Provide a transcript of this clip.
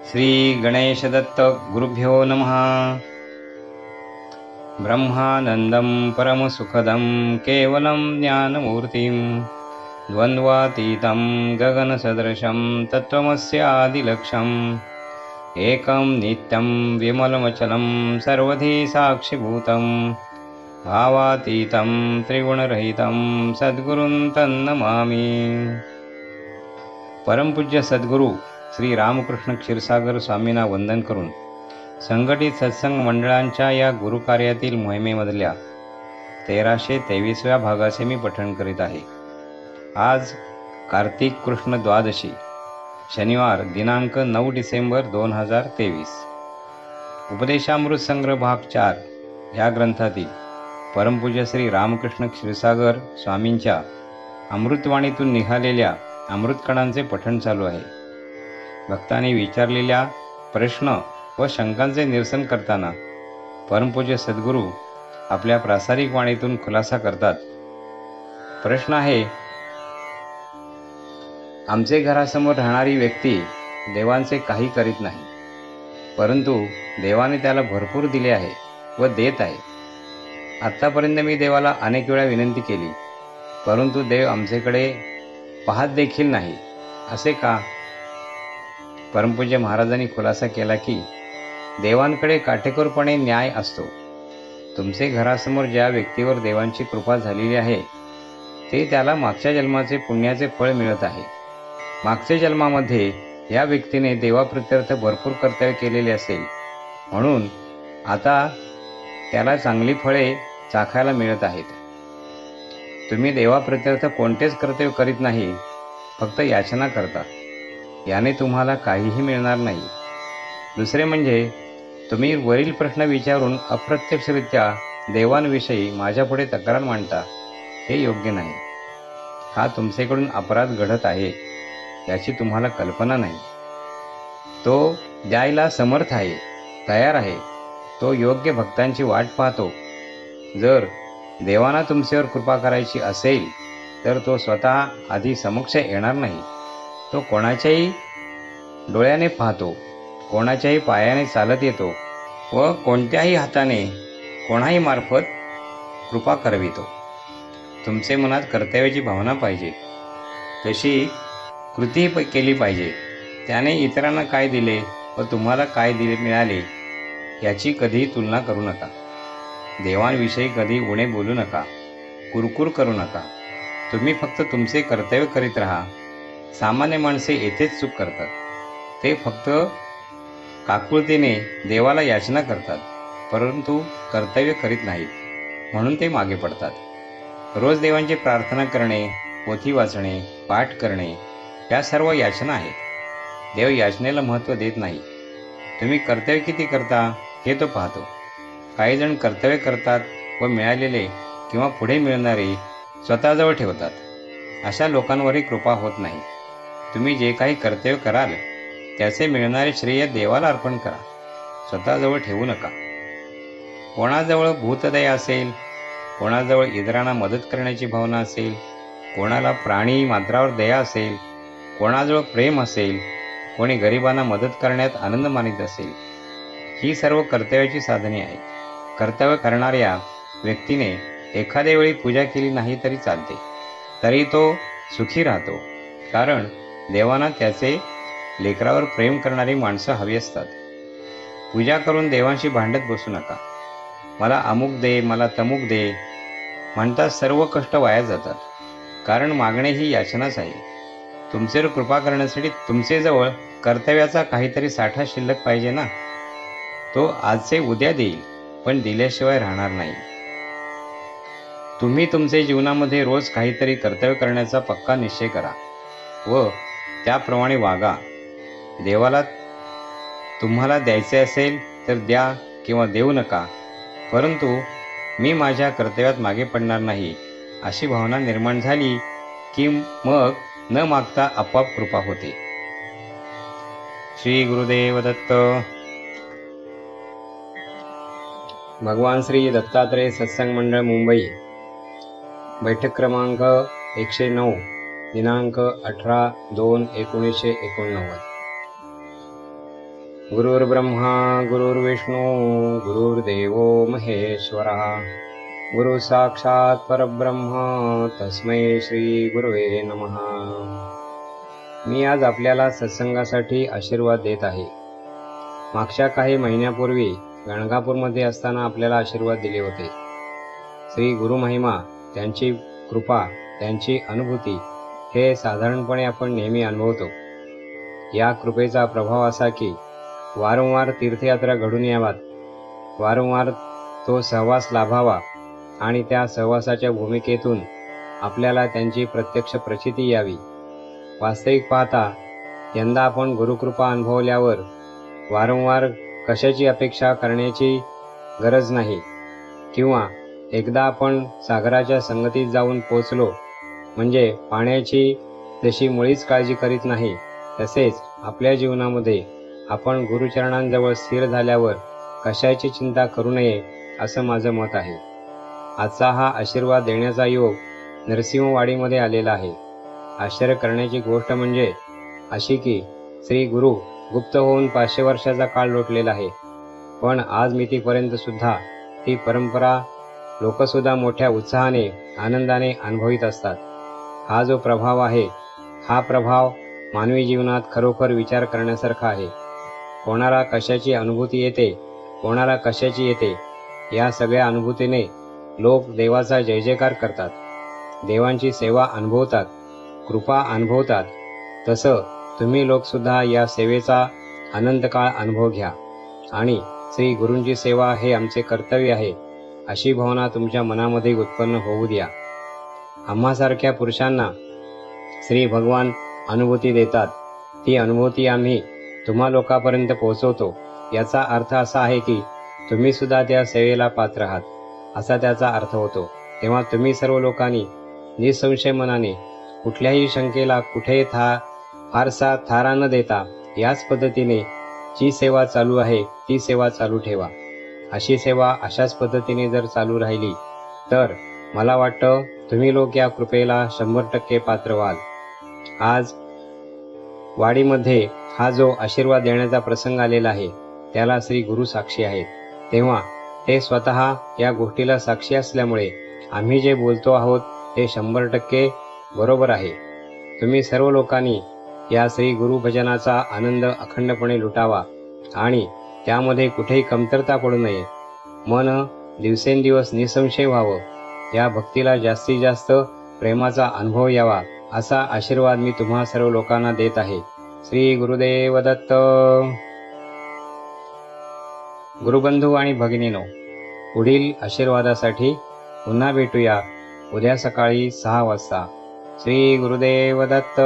श्री गणेशदत्त गुरुभ्यो नमः। ब्रह्मानन्दं परमसुखदं केवलं ज्ञानमूर्तिं द्वन्द्वातीतं गगनसदृशं तत्त्वमस्यादिलक्ष्यम् एकं नित्यं विमलमचलं सर्वधी साक्षिभूतं भावातीतं त्रिगुणरहितं सद्गुरुं तन्नमामि। परमपूज्य सद्गुरू श्री रामकृष्ण क्षीरसागर स्वामींना वंदन करून संघटित सत्संग मंडळांच्या या गुरुकार्यातील मोहिमेमधल्या 1323व्या भागाचे मी पठण करीत आहे। आज कार्तिक कृष्ण द्वादशी, शनिवार दिनांक 9 डिसेंबर 2023। उपदेशामृत संग्रह भाग 4 या ग्रंथातील परमपूज्य श्री रामकृष्ण क्षीरसागर स्वामींच्या अमृतवाणीतून निघालेल्या अमृतकणांचे पठण चालू आहे। भक्तांनी विचारलेल्या प्रश्न व शंकांचे निरसन करताना परमपूज्य सद्गुरू आपल्या प्रासारिक वाणीतून खुलासा करतात। प्रश्न आहे, आमचे घरासमोर राहणारी व्यक्ती देवांचे काही करीत नाही, परंतु देवाने त्याला भरपूर दिले आहे व देत आहे। आत्तापर्यंत मी देवाला अनेक वेळा विनंती केली, परंतु देव आमच्याकडे पाहत देखील नाही, असे का? परमपूज्य महाराजांनी खुलासा केला की देवांकडे काटेकोरपणे न्याय असतो। तुमचे घरासमोर ज्या व्यक्तीवर देवांची कृपा झालेली आहे ते त्याला मागच्या जन्माचे पुण्याचे फळ मिळत आहे। मागच्या जन्मामध्ये या व्यक्तीने देवाप्रित्यर्थ भरपूर कर्तव्य केलेले असेल, म्हणून आता त्याला चांगली फळे चाखायला मिळत आहेत। तुम्ही देवाप्रित्यर्थ कोणतेच कर्तव्य करीत नाही, फक्त याचना करता, याने तुम्हाला काहीही मिळणार नाही। दुसरे म्हणजे तुम्ही वरील प्रश्न विचारून अप्रत्यक्षरित्या देवांविषयी माझ्यापुढे तक्रार मांडता, हे योग्य नाही। हा तुमच्याकडून अपराध घडत आहे याची तुम्हाला कल्पना नाही। तो द्यायला समर्थ आहे, तयार आहे, तो योग्य भक्तांची वाट पाहतो। जर देवांना तुमच्यावर कृपा करायची असेल तर तो स्वतः आधी समक्ष येणार नाही। तो कोणाच्याही डोळ्याने पाहतो, कोणाच्याही पायाने चालत येतो व कोणत्याही हाताने कोणाही मार्फत कृपा करवितो। तुमचे मनात कर्तव्याची भावना पाहिजे, तशी कृती केली पाहिजे। त्याने इतरांना काय दिले व तुम्हाला काय मिळाले याची कधी तुलना करू नका। देवांविषयी कधी उणे बोलू नका, कुरकुर करू नका। तुम्ही फक्त तुमचे कर्तव्य करीत राहा। सामान्य माणसे येथेच चूक करतात, ते फक्त काकुळतीने देवाला याचना करतात, परंतु कर्तव्य करीत नाहीत, म्हणून ते मागे पडतात। रोज देवांची प्रार्थना करणे, पोथी वाचणे, पाठ करणे या सर्व याचना आहेत। देव याचनेला महत्त्व देत नाही। तुम्ही कर्तव्य किती करता हे तो पाहतो। काही जण कर्तव्य करतात व मिळालेले किंवा पुढे मिळणारे स्वतःजवळ ठेवतात, अशा लोकांवरही कृपा होत नाही। तुम्ही जे काही कर्तव्य कराल त्याचे मिळणारे श्रेय देवाला अर्पण करा, स्वतःजवळ ठेवू नका। कोणाजवळ भूतदया असेल, कोणाजवळ इतरांना मदत करण्याची भावना असेल, कोणाला प्राणी मात्रावर दया असेल, कोणाजवळ प्रेम असेल, कोणी गरिबांना मदत करण्यात आनंद मानित असेल, ही सर्व कर्तव्याची साधने आहेत। कर्तव्य करणाऱ्या व्यक्तीने एखाद्या वेळी पूजा केली नाही तरी चालते, तरी तो सुखी राहतो, कारण देवांना त्याचे लेकरावर प्रेम करणारी माणसं हवी असतात। पूजा करून देवांशी भांडत बसू नका। मला अमुक दे, मला तमुक दे म्हणता सर्व कष्ट वाया जातात, कारण मागणे ही याचनाच आहे। तुमच्यावर कृपा करण्यासाठी तुमचेजवळ कर्तव्याचा काहीतरी साठा शिल्लक पाहिजे ना। तो आजचे उद्या देईल, पण दिल्याशिवाय राहणार नाही। तुम्ही तुमच्या जीवनामध्ये रोज काहीतरी कर्तव्य करण्याचा पक्का निश्चय करा व त्याप्रमाणे वागा। देवाला तुम्हाला द्यायचे असेल तर द्या किंवा देऊ नका, परंतु मी माझ्या कर्तव्यात मागे पडणार नाही अशी भावना निर्माण झाली की मग न मागता आपोआप कृपा होते। श्री गुरुदेव दत्त। भगवान श्री दत्तात्रेय सत्संग मंडळ मुंबई, बैठक क्रमांक 109, दिनांक 18/2/1989। गुरुर्ब्रह्मा गुरुर्विष्णू गुरुर्देवो महेश्वरः गुरु साक्षात परब्रह्म तस्मै श्री गुरुवे नमः। मी आज आपल्याला सत्संगासाठी आशीर्वाद देत आहे। मागच्या काही महिन्यापूर्वी गणगापूरमध्ये असताना आपल्याला आशीर्वाद दिले होते। श्री गुरु महिमा, त्यांची कृपा, त्यांची अनुभूती हे साधारणपणे आपण नेहमी अनुभवतो। या कृपेचा प्रभाव असा की वारंवार तीर्थयात्रा घडून याव्यात, वारंवार तो सहवास लाभावा आणि त्या सहवासाच्या भूमिकेतून आपल्याला त्यांची प्रत्यक्ष प्रचिती यावी। वास्तविक पाहता यंदा आपण गुरुकृपा अनुभवल्यावर वारंवार कशाची अपेक्षा करण्याची गरज नाही, किंवा एकदा आपण सागराच्या संगतीत जाऊन पोचलो म्हणजे पाण्याची जशी मुळीच काळजी करीत नाही, तसेच आपल्या जीवनामध्ये आपण गुरुचरणांजवळ स्थिर झाल्यावर कशाची चिंता करू नये असं माझं मत आहे। आजचा हा आशीर्वाद देण्याचा योग नरसिंहवाडीमध्ये आलेला आहे। आश्चर्य करण्याची गोष्ट म्हणजे अशी की श्री गुरु गुप्त होऊन 500 वर्षाचा काळ लोटलेला आहे, पण आज मितीपर्यंत सुद्धा ती परंपरा लोकसुद्धा मोठ्या उत्साहाने आनंदाने अनुभवित असतात। हा जो प्रभाव आहे, हा प्रभाव मानवी जीवनात खरोखर विचार करण्यासारखा आहे। कोणाला कशाची अनुभूती येते, कोणाला कशाची येते, या सगळ्या अनुभूतीने लोक देवाचा जय जयकार करतात, देवांची सेवा अनुभवतात, कृपा अनुभवतात। तसं तुम्ही लोकसुद्धा या सेवेचा अनंतकाळ अनुभव घ्या आणि श्री गुरूंची सेवा हे आमचे कर्तव्य आहे अशी भावना तुमच्या मनामध्ये उत्पन्न होऊ द्या। आम्हासारख्या पुरुषांना श्री भगवान अनुभूती देतात, ती अनुभूती आम्ही तुम्हा लोकांपर्यंत पोहोचवतो। याचा अर्थ असा आहे की तुम्ही सुद्धा त्या सेवेला पात्र आहात असा त्याचा अर्थ होतो। तेव्हा तुम्ही सर्व लोकांनी निसंशय मनाने, कुठल्याही शंकेला कुठे फारसा थारा न देता याच पद्धतीने जी सेवा चालू आहे ती सेवा चालू ठेवा। अशी सेवा अशाच पद्धतीने जर चालू राहिली तर मला वाटतं तुम्ही लोक या कृपेला 100% पात्र व्हाल। आज वाडीमध्ये हा जो आशीर्वाद देण्याचा प्रसंग आलेला आहे त्याला श्री गुरु साक्षी आहेत, तेव्हा ते स्वतः या गोष्टीला साक्षी असल्यामुळे आम्ही जे बोलतो आहोत ते 100% बरोबर आहे। तुम्ही सर्व लोकांनी या श्री गुरु भजनाचा आनंद अखंडपणे लुटावा आणि त्यामध्ये कुठेही कमतरता पडू नये। मन दिवसेंदिवस निसंशय व्हावं, या भक्तीला जास्तीत जास्त प्रेमाचा अनुभव यावा असा आशीर्वाद मी तुम्हा सर्व लोकांना देत आहे। श्री गुरुदेव दत्त। गुरुबंधू आणि भगिनीनो, पुढील आशीर्वादासाठी पुन्हा भेटूया उद्या सकाळी 6 वाजता। श्री गुरुदेव दत्त।